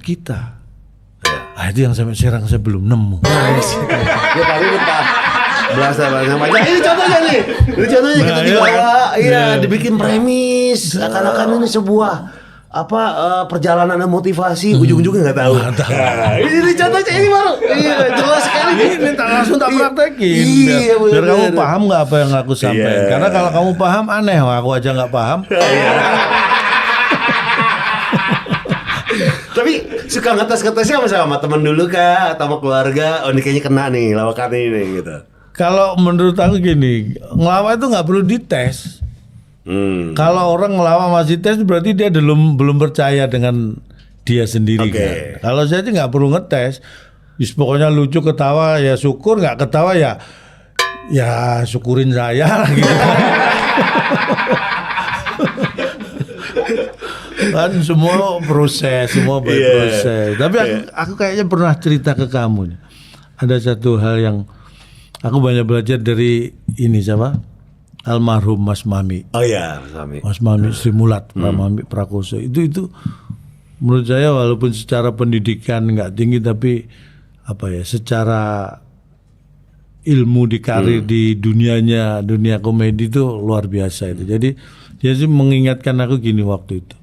kita. Itu yang sampai sekarang saya belum nemu. Ya kali kita berasa banyak. Ini contohnya nih. Ini contohnya kita juga dibikin premis akan-akan ini sebuah perjalanan dan motivasi, ujung-ujungnya nggak tahu. Ini contohnya ini baru. Iya, jelas sekali. Ini langsung tak praktekin. Iya, biar kamu paham nggak apa yang aku sampaikan. Karena kalau kamu paham aneh, aku aja nggak paham. Tapi suka ngetes-ngetesnya sama teman dulu kah atau sama keluarga? Oh ini kayaknya kena nih lawakan ini gitu. Kalau menurut aku gini, ngelawak itu nggak perlu dites. Kalau orang ngelawak masih tes berarti dia belum percaya dengan dia sendiri kan. Kalau saya sih nggak perlu ngetes. Pokoknya lucu ketawa ya syukur, nggak ketawa ya syukurin saya gitu. Kan semua proses, semua berproses. Tapi aku kayaknya pernah cerita ke kamu. Ada satu hal yang aku banyak belajar dari ini siapa? Almarhum Mas Mami. Oh iya, Mas Mami. Mas Mami Sri Mulat, Mami Prakoso. Itu menurut saya walaupun secara pendidikan nggak tinggi tapi secara ilmu di karir di dunia komedi itu luar biasa itu. Jadi dia sih mengingatkan aku gini waktu itu.